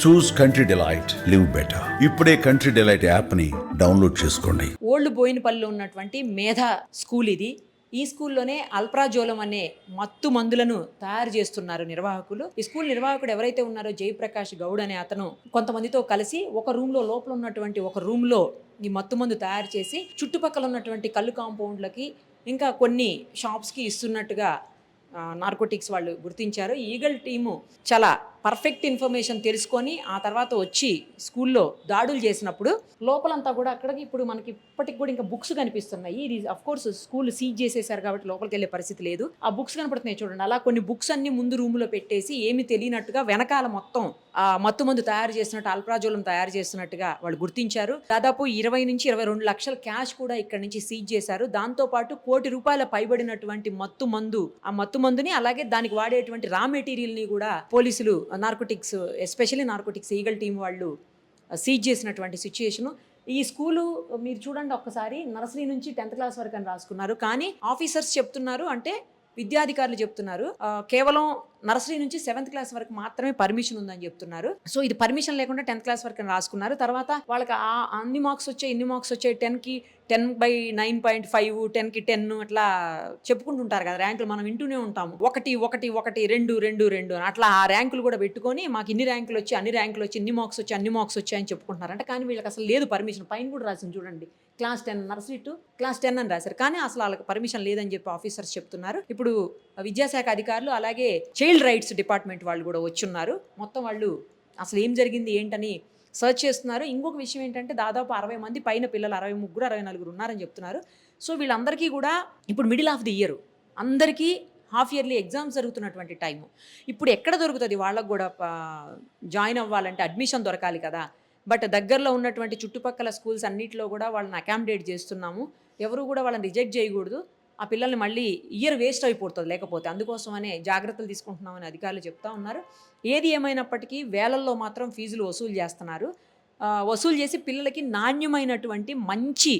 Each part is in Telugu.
చూస్ కంట్రీ డిలైట్, లివ్ బెటర్. ఇప్పుడే కంట్రీ డిలైట్ యాప్ ని డౌన్లోడ్ చేసుకోండి. ఓల్డ్ బోయినపల్లిలో ఉన్నటువంటి మేధా స్కూల్ ఇది. ఈ స్కూల్లోనే అల్ప్రాజోలం అనే మత్తు మందులను తయారు చేస్తున్నారు నిర్వాహకులు. ఈ స్కూల్ నిర్వాహకుడు ఎవరైతే ఉన్నారో జయప్రకాష్ గౌడ్ అనే అతను కొంతమందితో కలిసి ఒక రూమ్లో లోపల ఉన్నటువంటి ఒక రూమ్లో ఈ మత్తు మందు తయారు చేసి చుట్టుపక్కల ఉన్నటువంటి కళ్ళు కాంపౌండ్లకి ఇంకా కొన్ని షాప్స్కి ఇస్తున్నట్టుగా నార్కోటిక్స్ వాళ్ళు గుర్తించారు. ఈగల్ టీము చాలా పర్ఫెక్ట్ ఇన్ఫర్మేషన్ తెలుసుకొని ఆ తర్వాత వచ్చి స్కూల్లో దాడులు చేసినప్పుడు లోపలంతా కూడా అక్కడికి ఇప్పుడు మనకి ఇప్పటికి కూడా ఇంకా బుక్స్ కనిపిస్తున్నాయి. ఇది అఫ్ కోర్స్ స్కూల్ సీజ్ చేసేసారు కాబట్టి లోపలికి వెళ్ళే పరిస్థితి లేదు. ఆ బుక్స్ కనపడుతున్నాయి చూడండి. అలా కొన్ని బుక్స్ అన్ని ముందు రూమ్లో పెట్టేసి ఏమి తెలియనట్టుగా వెనకాల మొత్తం మత్తు మందు తయారు చేస్తున్నట్టు అల్ప్రాజోలం తయారు చేస్తున్నట్టుగా వాళ్ళు గుర్తించారు. దాదాపు 20 నుంచి 22 లక్షల క్యాష్ కూడా ఇక్కడ నుంచి సీజ్ చేశారు. దాంతోపాటు ₹1 కోటి పైబడినటువంటి మత్తు మందు, ఆ మత్తు మందుని అలాగే దానికి వాడేటువంటి రా మెటీరియల్ని కూడా పోలీసులు narcotics especially narcotics eagle team వాళ్ళు సీజ్ చేసినటువంటి సిచ్యుయేషను. ఈ స్కూలు మీరు చూడండి ఒక్కసారి, నర్సరీ నుంచి 10th క్లాస్ వరకు అని రాసుకున్నారు. కానీ ఆఫీసర్స్ చెప్తున్నారు, అంటే విద్యాధికారులు చెప్తున్నారు కేవలం నర్సరీ నుంచి 7th క్లాస్ వరకు మాత్రమే పర్మిషన్ ఉందని చెప్తున్నారు. సో ఇది పర్మిషన్ లేకుండా 10th క్లాస్ వరకు అని రాసుకున్నారు. తర్వాత వాళ్ళకి అన్ని మార్క్స్ వచ్చాయి, ఇన్ని మార్క్స్ వచ్చాయి, 10కి 10/9.5, 10కి 10 అట్లా చెప్పుకుంటుంటారు కదా ర్యాంకులు. మనం వింటూనే ఉంటాము 1 1 1 2 2 2 అట్లా ఆ ర్యాంకులు కూడా పెట్టుకొని మాకు ఇన్ని ర్యాంకులు వచ్చి అన్ని ర్యాంకులు వచ్చి ఇన్ని మార్క్స్ వచ్చి అన్ని మార్క్స్ వచ్చాయని చెప్పుకుంటున్నారు. అంటే కానీ వీళ్ళకి అసలు లేదు పర్మిషన్. పైన కూడా రాసింది చూడండి, క్లాస్ 10 నర్సరీ టు క్లాస్ 10 అని రాశారు. కానీ అసలు వాళ్ళకి పర్మిషన్ లేదని చెప్పి ఆఫీసర్స్ చెప్తున్నారు. ఇప్పుడు విద్యాశాఖ అధికారులు అలాగే చైల్డ్ రైట్స్ డిపార్ట్మెంట్ వాళ్ళు కూడా వచ్చున్నారు. మొత్తం వాళ్ళు అసలు ఏం జరిగింది ఏంటని సర్చ్ చేస్తున్నారు. ఇంకొక విషయం ఏంటంటే దాదాపు 60 మంది పైన పిల్లలు, 63 64 ఉన్నారని చెప్తున్నారు. సో వీళ్ళందరికీ కూడా ఇప్పుడు మిడిల్ ఆఫ్ ది ఇయర్, అందరికీ హాఫ్ ఇయర్లీ ఎగ్జామ్స్ జరుగుతున్నటువంటి టైము. ఇప్పుడు ఎక్కడ దొరుకుతుంది వాళ్ళకు కూడా జాయిన్ అవ్వాలంటే అడ్మిషన్ దొరకాలి కదా. బట్ దగ్గరలో ఉన్నటువంటి చుట్టుపక్కల స్కూల్స్ అన్నింటిలో కూడా వాళ్ళని అకామిడేట్ చేస్తున్నాము. ఎవరు కూడా వాళ్ళని రిజెక్ట్ చేయకూడదు. ఆ పిల్లల్ని మళ్ళీ ఇయర్ వేస్ట్ అయిపోతుంది లేకపోతే, అందుకోసమనే జాగ్రత్తలు తీసుకుంటున్నామని అధికారులు చెప్తా ఉన్నారు. ఏది ఏమైనప్పటికీ వేలల్లో మాత్రం ఫీజులు వసూలు చేస్తున్నారు. వసూలు చేసి పిల్లలకి నాణ్యమైనటువంటి మంచి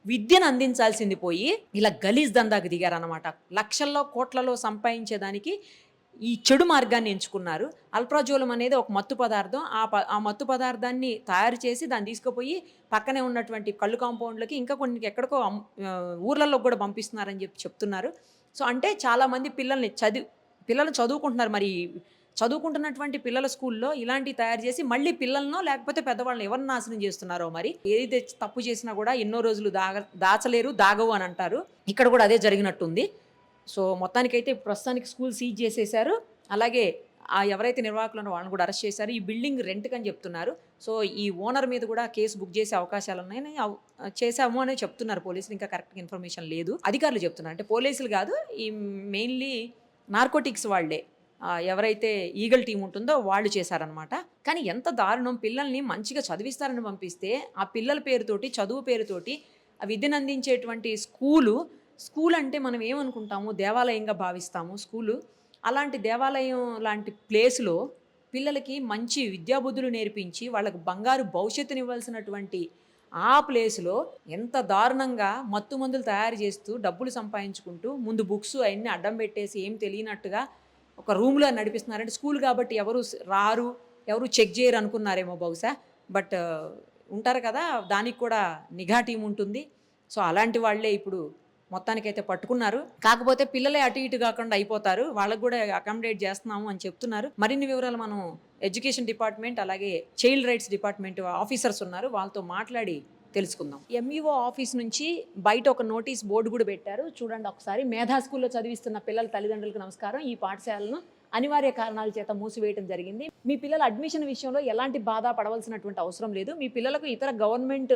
విద్యను అందించాల్సింది పోయి ఇలా గలీజ్ దందాకు దిగారన్నమాట. లక్షల్లో కోట్లలో సంపాదించేదానికి ఈ చెడు మార్గాన్ని ఎంచుకున్నారు. అల్ప్రాజోలం అనేది ఒక మత్తు పదార్థం. ఆ మత్తు పదార్థాన్ని తయారు చేసి దాన్ని తీసుకుపోయి పక్కనే ఉన్నటువంటి కళ్ళు కాంపౌండ్లకి ఇంకా కొన్ని ఎక్కడికో ఊర్లలో కూడా పంపిస్తున్నారని చెప్తున్నారు. సో అంటే చాలామంది పిల్లలు చదువుకుంటున్నారు. మరి చదువుకుంటున్నటువంటి పిల్లల స్కూల్లో ఇలాంటివి తయారు చేసి మళ్ళీ పిల్లలనో లేకపోతే పెద్దవాళ్ళని ఎవరిని నాశనం చేస్తున్నారో మరి. ఏది తప్పు చేసినా కూడా ఎన్నో రోజులు దాచలేరు, దాగవు అని అంటారు. ఇక్కడ కూడా అదే జరిగినట్టుంది. సో మొత్తానికైతే ప్రస్తుతానికి స్కూల్ సీజ్ చేసేశారు. అలాగే ఎవరైతే నిర్వాహకులు ఉన్నారో వాళ్ళని కూడా అరెస్ట్ చేశారు. ఈ బిల్డింగ్ రెంట్కి అని చెప్తున్నారు. సో ఈ ఓనర్ మీద కూడా కేసు బుక్ చేసే అవకాశాలు ఉన్నాయని చేసాము అని చెప్తున్నారు పోలీసులు. ఇంకా కరెక్ట్గా ఇన్ఫర్మేషన్ లేదు, అధికారులు చెప్తున్నారు. అంటే పోలీసులు కాదు, ఈ మెయిన్లీ నార్కోటిక్స్ వాళ్ళే, ఎవరైతే ఈగల్ టీం ఉంటుందో వాళ్ళు చేశారనమాట. కానీ ఎంత దారుణం, పిల్లల్ని మంచిగా చదివిస్తారని పంపిస్తే ఆ పిల్లల పేరుతోటి, చదువు పేరుతోటి ఆ విద్యను అందించేటువంటి స్కూల్ అంటే మనం ఏమనుకుంటాము, దేవాలయంగా భావిస్తాము స్కూలు. అలాంటి దేవాలయం లాంటి ప్లేస్లో పిల్లలకి మంచి విద్యాబుద్ధులు నేర్పించి వాళ్ళకి బంగారు భవిష్యత్తునివ్వాల్సినటువంటి ఆ ప్లేస్లో ఎంత దారుణంగా మత్తు మందులు తయారు చేస్తూ డబ్బులు సంపాదించుకుంటూ ముందు బుక్స్ అవన్నీ అడ్డం పెట్టేసి ఏం తెలియనట్టుగా ఒక రూమ్లో నడిపిస్తున్నారంటే స్కూల్ కాబట్టి ఎవరు రారు, ఎవరు చెక్ చేయరు అనుకున్నారేమో బహుశా. బట్ ఉంటారు కదా, దానికి కూడా నిఘా టీం ఉంటుంది. సో అలాంటి వాళ్ళే ఇప్పుడు మొత్తానికైతే పట్టుకున్నారు. కాకపోతే పిల్లలే అటు ఇటు కాకుండా అయిపోతారు, వాళ్ళకు కూడా అకామిడేట్ చేస్తున్నాము అని చెప్తున్నారు. మరిన్ని వివరాలు మనం ఎడ్యుకేషన్ డిపార్ట్మెంట్ అలాగే చైల్డ్ రైట్స్ డిపార్ట్మెంట్ ఆఫీసర్స్ ఉన్నారు, వాళ్ళతో మాట్లాడి తెలుసుకుందాం. ఎంఈఓ ఆఫీస్ నుంచి బయట ఒక నోటీస్ బోర్డు కూడా పెట్టారు, చూడండి ఒకసారి. మేధా స్కూల్లో చదివిస్తున్న పిల్లల తల్లిదండ్రులకు నమస్కారం. ఈ పాఠశాలను అనివార్య కారణాల చేత మూసివేయడం జరిగింది. మీ పిల్లల అడ్మిషన్ విషయంలో ఎలాంటి బాధ పడవలసినటువంటి అవసరం లేదు. మీ పిల్లలకు ఇతర గవర్నమెంట్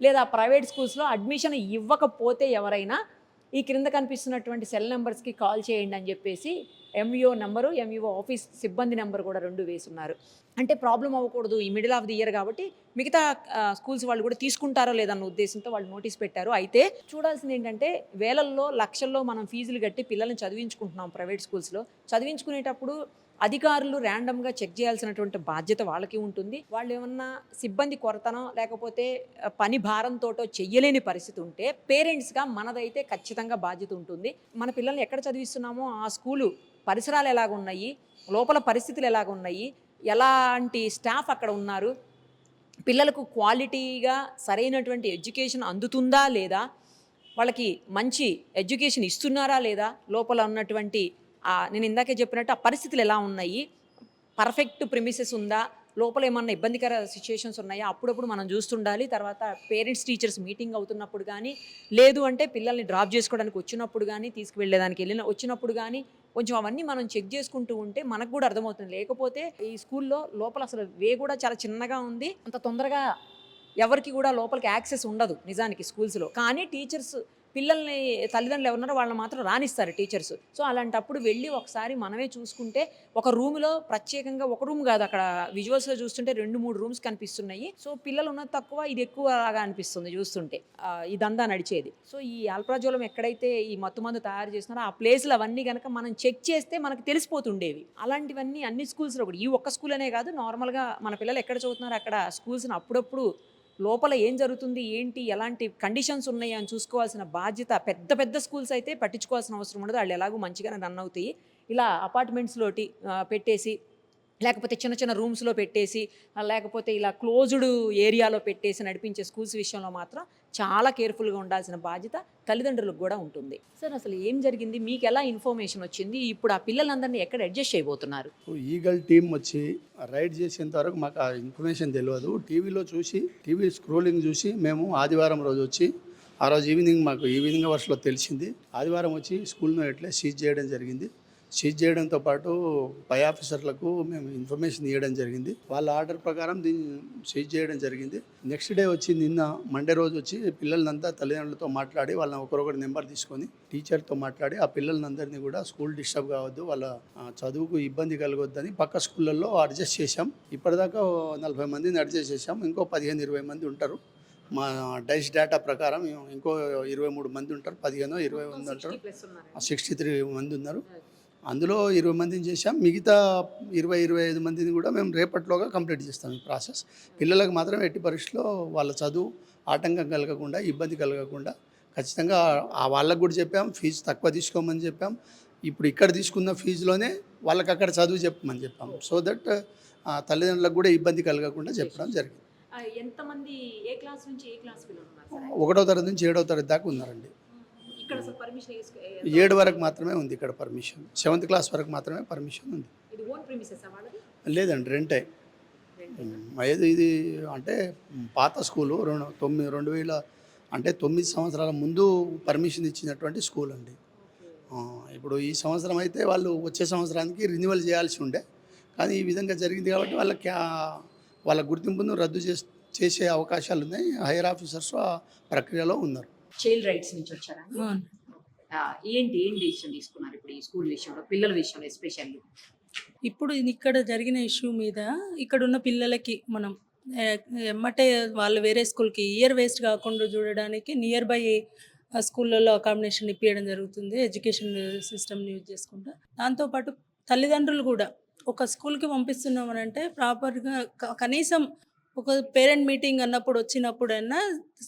లేదా ప్రైవేట్ స్కూల్స్లో అడ్మిషన్ ఇవ్వకపోతే ఎవరైనా ఈ క్రింద కనిపిస్తున్నటువంటి సెల్ నెంబర్స్కి కాల్ చేయండి అని చెప్పేసి ఎంఈఓ నెంబరు, ఎంఈఓ ఆఫీస్ సిబ్బంది నెంబర్ కూడా 2 వేసున్నారు. అంటే ప్రాబ్లం అవ్వకూడదు, ఈ మిడిల్ ఆఫ్ ది ఇయర్ కాబట్టి మిగతా స్కూల్స్ వాళ్ళు కూడా తీసుకుంటారో లేదన్న ఉద్దేశంతో వాళ్ళు నోటీస్ పెట్టారు. అయితే చూడాల్సింది ఏంటంటే వేలల్లో లక్షల్లో మనం ఫీజులు కట్టి పిల్లల్ని చదివించుకుంటున్నాం ప్రైవేట్ స్కూల్స్లో. చదివించుకునేటప్పుడు అధికారులు ర్యాండమ్గా చెక్ చేయాల్సినటువంటి బాధ్యత వాళ్ళకి ఉంటుంది. వాళ్ళు ఏమన్నా సిబ్బంది కొరతనో లేకపోతే పని భారంతో చెయ్యలేని పరిస్థితి ఉంటే పేరెంట్స్గా మనదైతే ఖచ్చితంగా బాధ్యత ఉంటుంది. మన పిల్లల్ని ఎక్కడ చదివిస్తున్నామో ఆ స్కూలు పరిసరాలు ఎలాగున్నాయి, లోపల పరిస్థితులు ఎలాగున్నాయి, ఎలాంటి స్టాఫ్ అక్కడ ఉన్నారు, పిల్లలకు క్వాలిటీగా సరైనటువంటి ఎడ్యుకేషన్ అందుతుందా లేదా, వాళ్ళకి మంచి ఎడ్యుకేషన్ ఇస్తున్నారా లేదా, లోపల ఉన్నటువంటి నేను ఇందాకే చెప్పినట్టు ఆ పరిస్థితులు ఎలా ఉన్నాయి, పర్ఫెక్ట్ ప్రిమిసెస్ ఉందా, లోపల ఏమన్నా ఇబ్బందికర సిచ్యుయేషన్స్ ఉన్నాయా, అప్పుడప్పుడు మనం చూస్తుండాలి. తర్వాత పేరెంట్స్ టీచర్స్ మీటింగ్ అవుతున్నప్పుడు కానీ, లేదు అంటే పిల్లల్ని డ్రాప్ చేసుకోవడానికి వచ్చినప్పుడు కానీ, తీసుకువెళ్ళేదానికి వచ్చినప్పుడు కానీ కొంచెం అవన్నీ మనం చెక్ చేసుకుంటూ ఉంటే మనకు కూడా అర్థమవుతుంది. లేకపోతే ఈ స్కూల్లో లోపల అసలు వే కూడా చాలా చిన్నగా ఉంది, అంత తొందరగా ఎవరికి కూడా లోపలికి యాక్సెస్ ఉండదు నిజానికి స్కూల్స్లో. కానీ టీచర్స్ పిల్లల్ని, తల్లిదండ్రులు ఎవరున్నారో వాళ్ళని మాత్రం రానిస్తారు టీచర్స్. సో అలాంటప్పుడు వెళ్ళి ఒకసారి మనమే చూసుకుంటే, ఒక రూమ్లో ప్రత్యేకంగా ఒక రూమ్ కాదు, అక్కడ విజువల్స్లో చూస్తుంటే 2-3 రూమ్స్ కనిపిస్తున్నాయి. సో పిల్లలు ఉన్నది తక్కువ, ఇది ఎక్కువ లాగా అనిపిస్తుంది చూస్తుంటే ఇదంతా నడిచేది. సో ఈ ఆల్ప్రాజోలం ఎక్కడైతే ఈ మత్తుమందు తయారు చేస్తున్నారో ఆ ప్లేస్లు అవన్నీ కనుక మనం చెక్ చేస్తే మనకు తెలిసిపోతుండేవి. అలాంటివన్నీ అన్ని స్కూల్స్లో కూడా, ఈ ఒక్క స్కూల్ అనే కాదు, నార్మల్గా మన పిల్లలు ఎక్కడ చదువుతున్నారో అక్కడ స్కూల్స్ని అప్పుడప్పుడు లోపల ఏం జరుగుతుంది, ఏంటి, ఎలాంటి కండిషన్స్ ఉన్నాయి అని చూసుకోవాల్సిన బాధ్యత, పెద్ద పెద్ద స్కూల్స్ అయితే పట్టించుకోవాల్సిన అవసరం ఉండదు, వాళ్ళు ఎలాగో మంచిగానే రన్ అవుతాయి. ఇలా అపార్ట్మెంట్స్లోటి పెట్టేసి, లేకపోతే చిన్న చిన్న రూమ్స్లో పెట్టేసి, లేకపోతే ఇలా క్లోజ్డ్ ఏరియాలో పెట్టేసి నడిపించే స్కూల్స్ విషయంలో మాత్రం చాలా కేర్ఫుల్గా ఉండాల్సిన బాధ్యత తల్లిదండ్రులకు కూడా ఉంటుంది. సార్ అసలు ఏం జరిగింది, మీకు ఎలా ఇన్ఫర్మేషన్ వచ్చింది, ఇప్పుడు ఆ పిల్లలందరినీ ఎక్కడ అడ్జస్ట్ చేయబోతున్నారు? ఈగల్ టీం వచ్చి రైడ్ చేసేంత వరకు మాకు ఆ ఇన్ఫర్మేషన్ తెలియదు. టీవీ స్క్రోలింగ్ చూసి మేము ఆదివారం రోజు వచ్చి, ఆ రోజు ఈవినింగ్ అవర్స్లో తెలిసింది. ఆదివారం వచ్చి స్కూల్ను ఎట్లా సీజ్ చేయడం జరిగింది. సీజ్ చేయడంతో పాటు పై ఆఫీసర్లకు మేము ఇన్ఫర్మేషన్ ఇవ్వడం జరిగింది. వాళ్ళ ఆర్డర్ ప్రకారం దీన్ని సీజ్ చేయడం జరిగింది. నెక్స్ట్ డే వచ్చి నిన్న మండే రోజు వచ్చి పిల్లలంతా తల్లిదండ్రులతో మాట్లాడి, వాళ్ళని ఒకరొకరి నెంబర్ తీసుకొని టీచర్తో మాట్లాడి, ఆ పిల్లలందరినీ కూడా స్కూల్ డిస్టర్బ్ కావద్దు, వాళ్ళ చదువుకు ఇబ్బంది కలగొద్దని పక్క స్కూళ్ళల్లో అడ్జస్ట్ చేశాం. ఇప్పటిదాకా 40 మందిని అడ్జస్ట్ చేశాం. ఇంకో 15-20 మంది ఉంటారు. మా డైస్ డేటా ప్రకారం ఇంకో 23 మంది ఉంటారు, 15-20 మంది ఉంటారు, 63 మంది ఉన్నారు. అందులో 20 మందిని చేశాం. మిగతా 20-25 మందిని కూడా మేము రేపటిలోగా కంప్లీట్ చేస్తాం ఈ ప్రాసెస్. పిల్లలకు మాత్రం ఎట్టి పరిస్థితుల్లో వాళ్ళ చదువు ఆటంకం కలగకుండా, ఇబ్బంది కలగకుండా ఖచ్చితంగా వాళ్ళకు కూడా చెప్పాం. ఫీజు తక్కువ తీసుకోమని చెప్పాం. ఇప్పుడు ఇక్కడ తీసుకున్న ఫీజులోనే వాళ్ళకి అక్కడ చదువు చెప్పమని చెప్పాం. సో దట్ తల్లిదండ్రులకు కూడా ఇబ్బంది కలగకుండా చెప్పడం జరిగింది. ఎంతమంది, ఏ క్లాస్ నుంచి ఏ క్లాస్ పిల్లలు ఉన్నారు? 1వ తరగతి నుంచి 7వ తరగతి దాకా ఉన్నారండి. ఇక్కడ అసలు పర్మిషన్ 7 వరకు మాత్రమే ఉంది ఇక్కడ పర్మిషన్. 7th క్లాస్ వరకు మాత్రమే పర్మిషన్ ఉంది. ఇది ఓన్ ప్రిమిసెస్ వాళ్ళది? లేదండి, రెంటే. ఇది అంటే పాత స్కూలు 2000 అంటే 9 సంవత్సరాల ముందు పర్మిషన్ ఇచ్చినటువంటి స్కూల్ అండి. ఇప్పుడు ఈ సంవత్సరం అయితే వాళ్ళు వచ్చే సంవత్సరానికి రెన్యువల్ చేయాల్సి ఉండే, కానీ ఈ విధంగా జరిగింది కాబట్టి వాళ్ళ గుర్తింపును రద్దు చేసే అవకాశాలు ఉన్నాయి. హైయర్ ఆఫీసర్స్ ఆ ప్రక్రియలో ఉన్నారు. చైల్డ్ రైట్స్ నుంచి వచ్చారా? ఏం డిసిషన్ తీసుకున్నారు ఇప్పుడు ఈ స్కూల్ విషయంలో, పిల్లల విషయంలో ఎస్పెషల్లీ? ఇప్పుడు ఇక్కడ జరిగిన ఇష్యూ మీద ఇక్కడున్న పిల్లలకి మనం ఎమ్మటే వాళ్ళు వేరే స్కూల్కి ఇయర్ వేస్ట్ కాకుండా చూడడానికి నియర్ బై స్కూళ్ళల్లో అకామిడేషన్ ఇప్పించడం జరుగుతుంది, ఎడ్యుకేషన్ సిస్టమ్ని యూజ్ చేసుకుంటా. దాంతోపాటు తల్లిదండ్రులు కూడా ఒక స్కూల్కి పంపిస్తున్నామనంటే ప్రాపర్గా కనీసం ఒక పేరెంట్ మీటింగ్ అన్నప్పుడు వచ్చినప్పుడైనా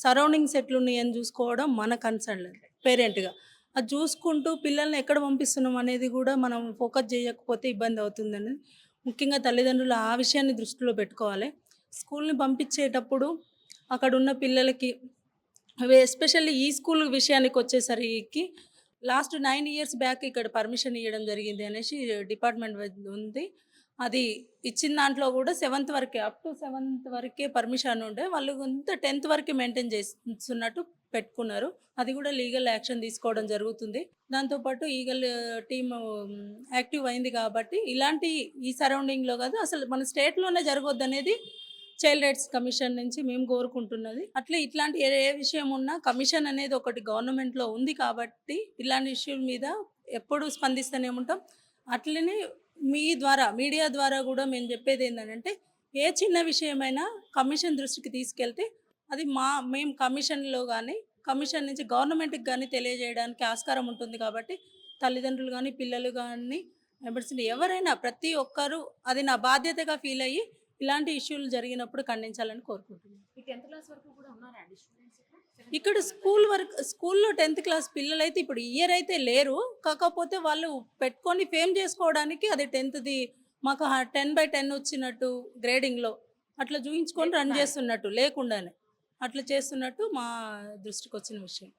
సరౌండింగ్స్ ఎట్లున్నాయని చూసుకోవడం మన కన్సర్న్ పేరెంట్గా. అది చూసుకుంటూ పిల్లల్ని ఎక్కడ పంపిస్తున్నాం అనేది కూడా మనం ఫోకస్ చేయకపోతే ఇబ్బంది అవుతుందని ముఖ్యంగా తల్లిదండ్రులు ఆ విషయాన్ని దృష్టిలో పెట్టుకోవాలి. స్కూల్ని పంపించేటప్పుడు అక్కడ ఉన్న పిల్లలకి ఎస్పెషల్లీ ఈ స్కూల్ విషయానికి వచ్చేసరికి లాస్ట్ 9 years బ్యాక్ ఇక్కడ పర్మిషన్ ఇవ్వడం జరిగింది అనేసి డిపార్ట్మెంట్ ఉంది. అది ఇచ్చిన దాంట్లో కూడా 7th వరకే, అప్ టు 7th వరకే పర్మిషన్ ఉండే, వాళ్ళు కొంత 10th వరకే మెయింటైన్ చేస్తున్నట్టు పెట్టుకున్నారు. అది కూడా లీగల్ యాక్షన్ తీసుకోవడం జరుగుతుంది. దాంతోపాటు ఈగల్ టీమ్ యాక్టివ్ అయింది కాబట్టి ఇలాంటి ఈ సరౌండింగ్లో కాదు అసలు మన స్టేట్లోనే జరగొద్దు అనేది చైల్డ్ రైట్స్ కమిషన్ నుంచి మేము కోరుకుంటున్నది. అట్లే ఇట్లాంటి ఏ విషయం ఉన్నా కమిషన్ అనేది ఒకటి గవర్నమెంట్లో ఉంది కాబట్టి ఇలాంటి ఇష్యూల మీద ఎప్పుడు స్పందిస్తూనే ఉంటాం. అట్లనే మీ ద్వారా, మీడియా ద్వారా కూడా మేము చెప్పేది ఏంటంటే, ఏ చిన్న విషయమైనా కమిషన్ దృష్టికి తీసుకెళ్తే అది మేము కమిషన్లో కానీ కమిషన్ నుంచి గవర్నమెంట్కి కానీ తెలియజేయడానికి ఆస్కారం ఉంటుంది. కాబట్టి తల్లిదండ్రులు కానీ పిల్లలు కానీ ఎవరైనా ప్రతి ఒక్కరూ అది నా బాధ్యతగా ఫీల్ అయ్యి ఇలాంటి ఇష్యూలు జరిగినప్పుడు ఖండించాలని కోరుకుంటున్నాను. ఇక్కడ స్కూల్లో 10th క్లాస్ పిల్లలు అయితే ఇప్పుడు ఇయర్ అయితే లేరు, కాకపోతే వాళ్ళు పెట్టుకొని ఫేమ్ చేసుకోవడానికి అది 10th మాకు 10/10 వచ్చినట్టు గ్రేడింగ్లో అట్లా చూయించుకొని రన్ చేస్తున్నట్టు లేకుండానే అట్లా చేస్తున్నట్టు మా దృష్టికి వచ్చిన విషయం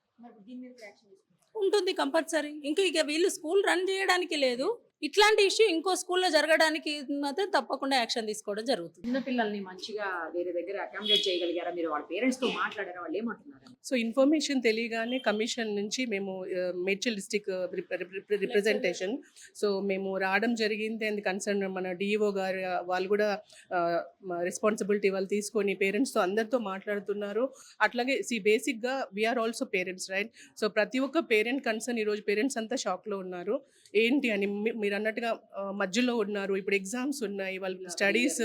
ఉంటుంది కంపల్సరీ. ఇంకా ఇక వీళ్ళు స్కూల్ రన్ చేయడానికి లేదు, ఇట్లాంటి ఇష్యూ ఇంకో స్కూల్లో జరగడానికి మాత్రం తప్పకుండా యాక్షన్ తీసుకోవడం జరుగుతుంది. చిన్న పిల్లల్ని మంచిగా వేరే దగ్గర అకామిడేట్ చేయగలిగారా మీరు? వాళ్ళ పేరెంట్స్ తో మాట్లాడారా? వాళ్ళు ఏమంటున్నారు? సో ఇన్ఫర్మేషన్ తెలియగానే కమిషన్ నుంచి మేము మేడ్చల్ డిస్టిక్ రిప్రజెంటేషన్ సో మేము రావడం జరిగింది. అండ్ కన్సర్న్ మన డిఈఓ గారు వాళ్ళు కూడా రెస్పాన్సిబిలిటీ వాళ్ళు తీసుకొని పేరెంట్స్తో అందరితో మాట్లాడుతున్నారు. అట్లాగే బేసిక్గా we are also parents right. So ప్రతి ఒక్క పేరెంట్ కన్సర్న్ ఈరోజు పేరెంట్స్ అంతా షాక్లో ఉన్నారు. ఏంటి అని మీరు అన్నట్టుగా మధ్యలో ఉన్నారు, ఇప్పుడు ఎగ్జామ్స్ ఉన్నాయి, వాళ్ళ స్టడీస్,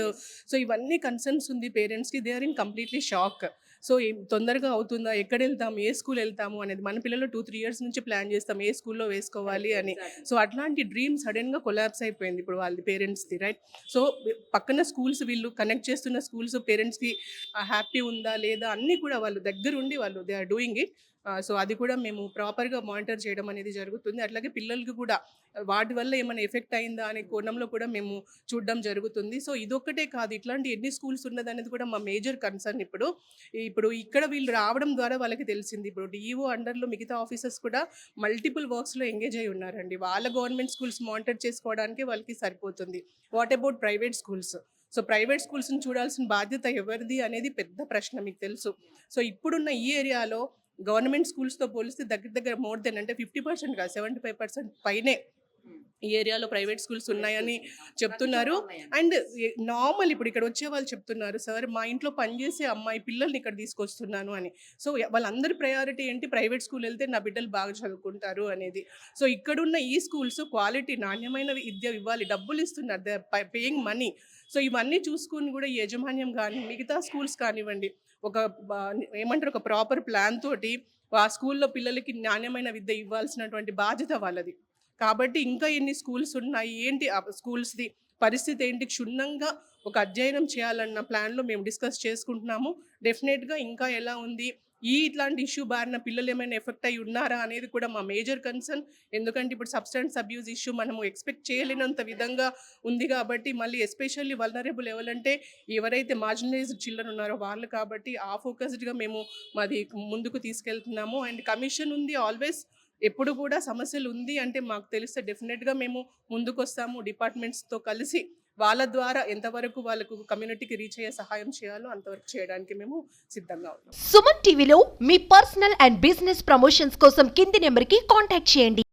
సో ఇవన్నీ కన్సర్న్స్ ఉంది పేరెంట్స్కి. They are in completely shock. So తొందరగా అవుతుందా, ఎక్కడ వెళ్తాము, ఏ స్కూల్ వెళ్తాము అనేది మన పిల్లలు 2-3 years నుంచి ప్లాన్ చేస్తాం ఏ స్కూల్లో వేసుకోవాలి అని. సో అట్లాంటి డ్రీమ్ సడన్గా కొలాప్స్ అయిపోయింది ఇప్పుడు వాళ్ళ పేరెంట్స్ది రైట్. సో పక్కన స్కూల్స్ వీళ్ళు కనెక్ట్ చేస్తున్న స్కూల్స్ పేరెంట్స్కి హ్యాపీ ఉందా లేదా అన్నీ కూడా వాళ్ళు దగ్గరుండి వాళ్ళు they are doing it. So అది కూడా మేము ప్రాపర్గా మానిటర్ చేయడం అనేది జరుగుతుంది. అట్లాగే పిల్లలకి కూడా వాటి వల్ల ఏమైనా ఎఫెక్ట్ అయిందా అనే కోణంలో కూడా మేము చూడడం జరుగుతుంది. సో ఇదొక్కటే కాదు, ఇట్లాంటి ఎన్ని స్కూల్స్ ఉన్నదనేది కూడా మా మేజర్ కన్సర్న్. ఇప్పుడు ఇక్కడ వీళ్ళు రావడం ద్వారా వాళ్ళకి తెలిసింది. ఇప్పుడు డిఈఓ అండర్లో మిగతా ఆఫీసర్స్ కూడా మల్టిపుల్ వర్క్స్లో ఎంగేజ్ అయి ఉన్నారండి. వాళ్ళ గవర్నమెంట్ స్కూల్స్ మానిటర్ చేసుకోవడానికి వాళ్ళకి సరిపోతుంది. What about private schools? So private స్కూల్స్ని చూడాల్సిన బాధ్యత ఎవరిది అనేది పెద్ద ప్రశ్న, మీకు తెలుసు. సో ఇప్పుడున్న ఈ ఏరియాలో గవర్నమెంట్ స్కూల్స్తో పోలిస్తే దగ్గర మోర్ దెన్ అంటే 50% కాదు 75% పైనే ఈ ఏరియాలో ప్రైవేట్ స్కూల్స్ ఉన్నాయని చెప్తున్నారు. అండ్ నార్మల్ ఇప్పుడు ఇక్కడ వచ్చే వాళ్ళు చెప్తున్నారు, సార్ మా ఇంట్లో పనిచేసే అమ్మాయి పిల్లల్ని ఇక్కడ తీసుకొస్తున్నాను అని. సో వాళ్ళందరి ప్రయారిటీ ఏంటి, ప్రైవేట్ స్కూల్ వెళ్తే నా బిడ్డలు బాగా చదువుకుంటారు అనేది. సో ఇక్కడున్న ఈ స్కూల్స్ క్వాలిటీ నాణ్యమైన విద్య ఇవ్వాలి, డబ్బులు ఇస్తున్నారు, దే పేయింగ్ మనీ. సో ఇవన్నీ చూసుకుని కూడా ఈ యాజమాన్యం కానీ మిగతా స్కూల్స్ కానివ్వండి ఒక ఏమంటారు ఒక ప్రాపర్ ప్లాన్ తోటి ఆ స్కూల్లో పిల్లలకి నాణ్యమైన విద్య ఇవ్వాల్సినటువంటి బాధ్యత వాళ్ళది. కాబట్టి ఇంకా ఎన్ని స్కూల్స్ ఉన్నాయి, ఏంటి ఆ స్కూల్స్ది పరిస్థితి ఏంటి, క్షుణ్ణంగా ఒక అధ్యయనం చేయాలన్న ప్లాన్లో మేము డిస్కస్ చేసుకుంటున్నాము. డెఫినెట్గా ఇంకా ఎలా ఉంది, ఇట్లాంటి ఇష్యూ బారిన పిల్లలు ఏమైనా ఎఫెక్ట్ అయి ఉన్నారా అనేది కూడా మా మేజర్ కన్సర్న్. ఎందుకంటే ఇప్పుడు సబ్స్టెన్స్ అబ్యూస్ ఇష్యూ మనము ఎక్స్పెక్ట్ చేయలేనంత విధంగా ఉంది కాబట్టి, మళ్ళీ ఎస్పెషల్లీ వల్నరబుల్ ఎవరంటే ఎవరైతే మార్జినలైజ్డ్ చిల్డ్రన్ ఉన్నారో వాళ్ళు. కాబట్టి ఆ ఫోకస్డ్గా మేము మాది ముందుకు తీసుకెళ్తున్నాము. అండ్ కమిషన్ ఉంది ఆల్వేస్, ఎప్పుడు కూడా సమస్యలు ఉంది అంటే మాకు తెలిస్తే డెఫినెట్గా మేము ముందుకు వస్తాము. డిపార్ట్మెంట్స్తో కలిసి వాళ్ళ ద్వారా ఎంతవరకు వాళ్ళకు కమ్యూనిటీకి రీచ్ అయ్యే సహాయం చేయాలో అంతవరకు చేయడానికి మేము సిద్ధంగా ఉన్నాం. సుమన్ టీవీలో మీ పర్సనల్ అండ్ బిజినెస్ ప్రమోషన్స్ కోసం కింది నెంబర్కి కాంటాక్ట్ చేయండి.